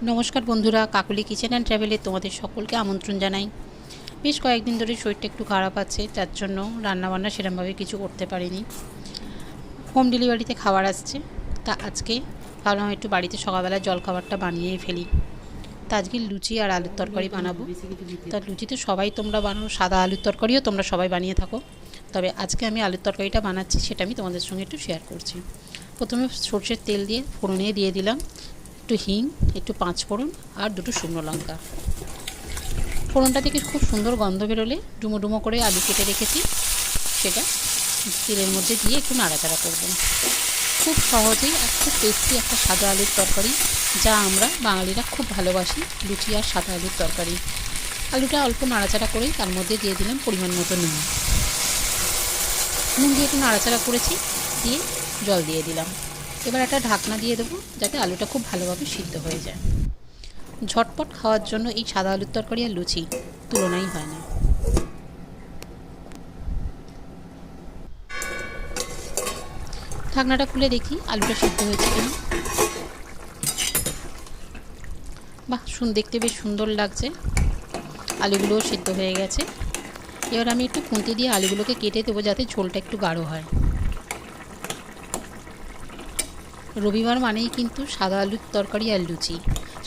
নমস্কার বন্ধুরা, Kakuli kitchen and ট্রাভেলে তোমাদের সকলকে আমন্ত্রণ জানাই। বেশ কয়েকদিন ধরে শরীরটা একটু খারাপ আছে, যার জন্য রান্নাবান্না সেরকমভাবে কিছু করতে পারিনি। হোম ডেলিভারিতে খাবার আসছে, তা আজকে ভাবলাম একটু বাড়িতে সকালবেলা জলখাবারটা বানিয়েই ফেলি। তা আজকে লুচি আর আলুর তরকারি বানাবো। তা লুচি তো সবাই তোমরা বানাও, সাদা আলুর তরকারিও তোমরা সবাই বানিয়ে থাকো, তবে আজকে আমি আলুর তরকারিটা বানাচ্ছি, সেটা আমি তোমাদের সঙ্গে একটু শেয়ার করছি। প্রথমে সরষের তেল দিয়ে ফোড়নে দিয়ে দিলাম একটু হিং, একটু পাঁচফোড়ন আর দুটো শুকনো লঙ্কা। ফোড়নটা থেকে খুব সুন্দর গন্ধ বেরোলে ডুমো ডুমো করে আলু কেটে রেখেছি সেটা তেলের মধ্যে দিয়ে একটু নাড়াচাড়া করব। খুব সহজেই আর খুব টেস্টি একটা সাদা আলুর তরকারি, যা আমরা বাঙালিরা খুব ভালোবাসি, লুচি আর সাদা আলুর তরকারি। আলুটা অল্প নাড়াচাড়া করেই তার মধ্যে দিয়ে দিলাম পরিমাণ মতো নুন। নুন দিয়ে একটু নাড়াচাড়া করেছি, দিয়ে জল দিয়ে দিলাম। এবার একটা ঢাকনা দিয়ে দেবো যাতে আলুটা খুব ভালোভাবে সিদ্ধ হয়ে যায়। ঝটপট খাওয়ার জন্য এই সাদা আলুর তরকারি আর লুচি তুলনাই হয় না। ঢাকনাটা খুলে দেখি আলুটা সিদ্ধ হয়েছে কিনা। বাহ, দেখতে বেশ সুন্দর লাগছে, আলুগুলোও সিদ্ধ হয়ে গেছে। এবার আমি একটু খুন্তি দিয়ে আলুগুলোকে কেটে দেবো যাতে ঝোলটা একটু গাঢ় হয়। রবিবার মানেই কিন্তু সাদা আলুর তরকারি আর লুচি।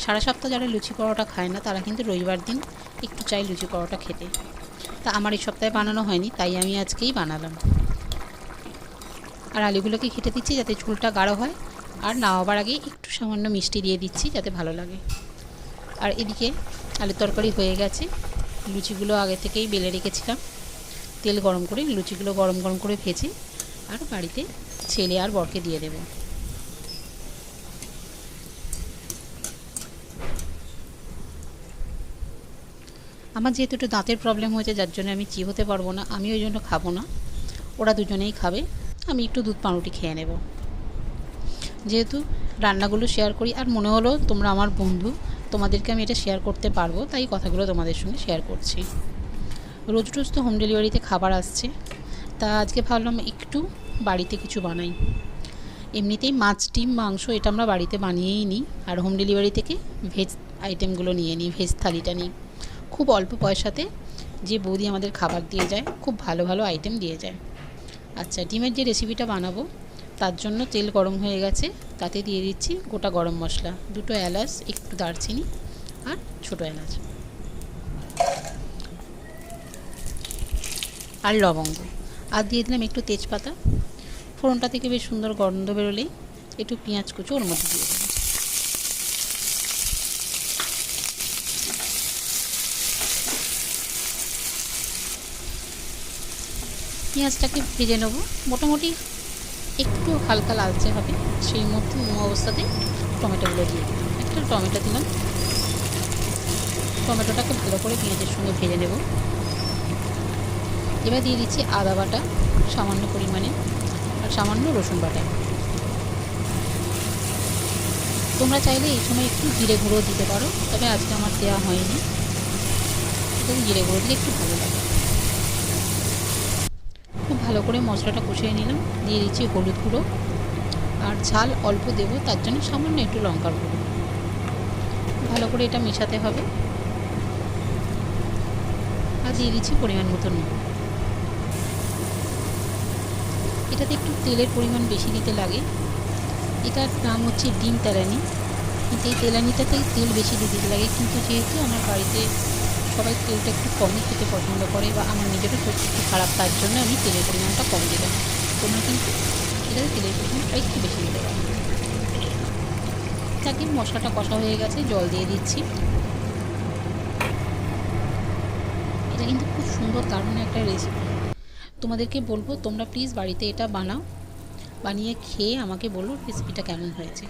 সারা সপ্তাহ যারা লুচি পরোটা খায় না, তারা কিন্তু রবিবার দিন একটু চাই লুচি পরোটা খেতে। তা আমার এই সপ্তাহে বানানো হয়নি, তাই আমি আজকেই বানালাম। আর আলুগুলোকে কেটে দিচ্ছি যাতে ঝোলটা গাঢ় হয়, আর নামাবার আগে একটু সামান্য মিষ্টি দিয়ে দিচ্ছি যাতে ভালো লাগে। আর এদিকে আলুর তরকারি হয়ে গেছে। লুচিগুলো আগে থেকেই বেলে রেখেছিলাম, তেল গরম করে লুচিগুলো গরম গরম করে ভেজে আর বাড়িতে ছেলে আর বরকে দিয়ে দেব। আমার যেহেতু একটু দাঁতের প্রবলেম হয়েছে, যার জন্য আমি চিবোতে পারবো না, আমি ওই জন্য খাবো না, ওরা দুজনেই খাবে। আমি একটু দুধ পাউরুটি খেয়ে নেব। যেহেতু রান্নাগুলো শেয়ার করি আর মনে হলো তোমরা আমার বন্ধু, তোমাদেরকে আমি এটা শেয়ার করতে পারবো, তাই কথাগুলো তোমাদের সঙ্গে শেয়ার করছি। রোজ রোজ তো হোম ডেলিভারিতে খাবার আসছে, তা আজকে ভাবলাম একটু বাড়িতে কিছু বানাই। এমনিতেই মাছ, ডিম, মাংস এটা আমরা বাড়িতে বানিয়েই নিই, আর হোম ডেলিভারি থেকে ভেজ আইটেমগুলো নিয়ে নিই, ভেজ থালিটা নিই। খুব অল্প পয়সাতে যে বৌদি আমাদের খাবার দিয়ে যায়, খুব ভালো ভালো আইটেম দিয়ে যায়। আচ্ছা, ডিমের যে রেসিপিটা বানাবো তার জন্য তেল গরম হয়ে গেছে, তাতে দিয়ে দিচ্ছি গোটা গরম মশলা, দুটো এলাচ, একটু দারচিনি আর ছোটো এলাচ আর লবঙ্গ, আর দিয়ে দিলাম একটু তেজপাতা। ফোড়নটা থেকে বেশ সুন্দর গন্ধ বেরোলেই একটু পেঁয়াজ কুচো ওর মধ্যে দিয়ে দেবো। পেঁয়াজটাকে ভেজে নেব, মোটামুটি একটু হালকা লালচে হবে, সেই মতো অবস্থাতে টমেটোগুলো দিয়ে দিলাম। একটা টমেটো দিলাম, টমেটোটাকে ভালো করে পেঁয়াজের সঙ্গে ভেজে নেব। এবার দিয়ে দিচ্ছি আদা বাটা সামান্য পরিমাণে আর সামান্য রসুন বাটা। তোমরা চাইলে এই সময় একটু জিরে গুঁড়ো দিতে পারো, তবে আজকে আমার দেওয়া হয়নি, তবে জিরে গুঁড়ো দিলে একটু ভালো লাগে। খুব ভালো করে মশলাটা কষিয়ে নিলাম, দিয়ে দিচ্ছি হলুদ গুঁড়ো, আর ঝাল অল্প দেবো তার জন্য সামান্য একটু লঙ্কার গুঁড়ো। ভালো করে এটা মেশাতে হবে, আর দিয়ে দিচ্ছি পরিমাণ মতো নুন। এটাতে একটু তেলের পরিমাণ বেশি দিতে লাগে, এটার নাম হচ্ছে ডিম তেলানি, কিন্তু এই তেলানিটাতে তেল বেশি দিতে লাগে, কিন্তু যেহেতু আমার বাড়িতে সবাই তেলটা একটু কমই খেতে পছন্দ করে, বা আমার নিজেরও শরীর একটু খারাপ, তার জন্য আমি তেলের পরিমাণটা কম দিলাম। তোমরা কিন্তু এটাতে তেলের পরিমাণটা একটু বেশি দিতে পারো। যাকে মশলাটা কষা হয়ে গেছে, জল দিয়ে দিচ্ছি। এটা কিন্তু খুব সুন্দর দারুণ একটা রেসিপি, তোমাদেরকে বলবো তোমরা প্লিজ বাড়িতে এটা বানাও, বানিয়ে খেয়ে আমাকে বলো রেসিপিটা কেমন হয়েছে।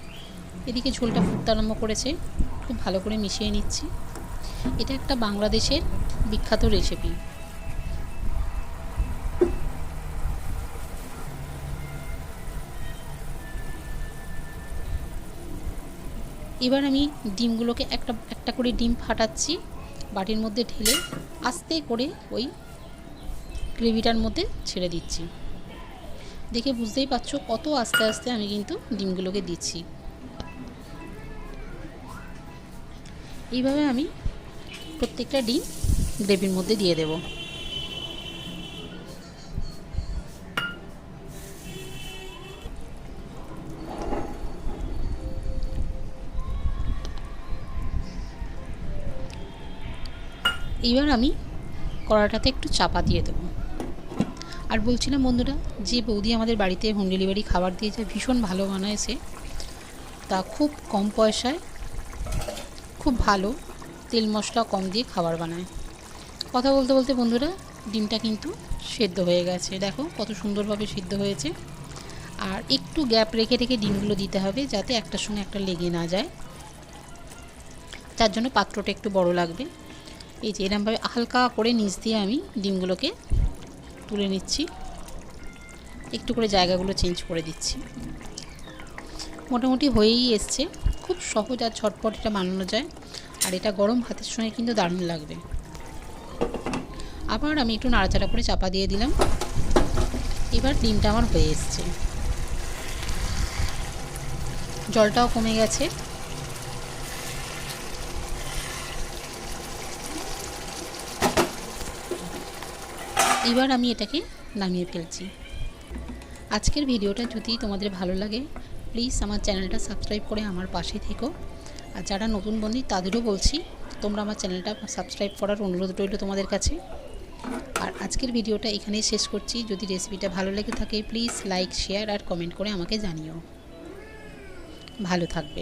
এদিকে ঝোলটা ফুটতে আরম্ভ করেছে, খুব ভালো করে মিশিয়ে নিচ্ছি। এটা একটা বাংলাদেশের বিখ্যাত রেসিপি। এবার আমি ডিমগুলোকে একটা একটা করে ডিম ফাটাচ্ছি, বাটির মধ্যে ঢেলে আস্তে করে ওই গ্রেভিটার মধ্যে ছেড়ে দিচ্ছি। দেখে বুঝতেই পারছো কত আস্তে আস্তে আমি কিন্তু ডিমগুলোকে দিচ্ছি। এইভাবে আমি প্রত্যেকটা ডিম গ্রেভির মধ্যে দিয়ে দেব। এইবার আমি কড়াটাতে একটু চাপা দিয়ে দেবো। আর বলছিলাম বন্ধুরা, যে বৌদি আমাদের বাড়িতে হোম ডেলিভারি খাবার দিয়ে যায়, ভীষণ ভালো বানায় সে, তা খুব কম পয়সায় খুব ভালো তেল মশলা কম দিয়ে খাবার বানায়। কথা বলতে বলতে বন্ধুরা ডিমটা কিন্তু সেদ্ধ হয়ে গেছে, দেখো কত সুন্দরভাবে সিদ্ধ হয়েছে। আর একটু গ্যাপ রেখে রেখে ডিমগুলো দিতে হবে, যাতে একটার সঙ্গে একটা লেগে না যায়, তার জন্য পাত্রটা একটু বড় লাগবে। এই যে এরকমভাবে হালকা করে নিচ দিয়ে আমি ডিমগুলোকে তুলে নিচ্ছি, একটু করে জায়গাগুলো চেঞ্জ করে দিচ্ছি। মোটামুটি হয়েই এসছে, খুব সহজ আর ঝটপট এটা বানানো যায়। আর এটা গরম ভাতের সঙ্গে কিন্তু দারুণ লাগবে। আবার আমি একটু নাড়াচাড়া করে চাপা দিয়ে দিলাম। এবার ডিমটা আমার হয়ে এসছে, জলটাও কমে গেছে। এবার আমি এটাকে নামিয়ে ফেলছি। আজকের ভিডিওটা যদি তোমাদের ভালো লাগে, প্লিজ আমার চ্যানেলটা সাবস্ক্রাইব করে আমার পাশে থেকো। আর যারা নতুন বন্ধু তাদেরও বলছি, তোমরা আমার চ্যানেলটা সাবস্ক্রাইব করার অনুরোধ রইল তোমাদের কাছে। আর আজকের ভিডিওটা এখানেই শেষ করছি। যদি রেসিপিটা ভালো লেগে থাকে প্লিজ লাইক, শেয়ার আর কমেন্ট করে আমাকে জানিও। ভালো থাকবে।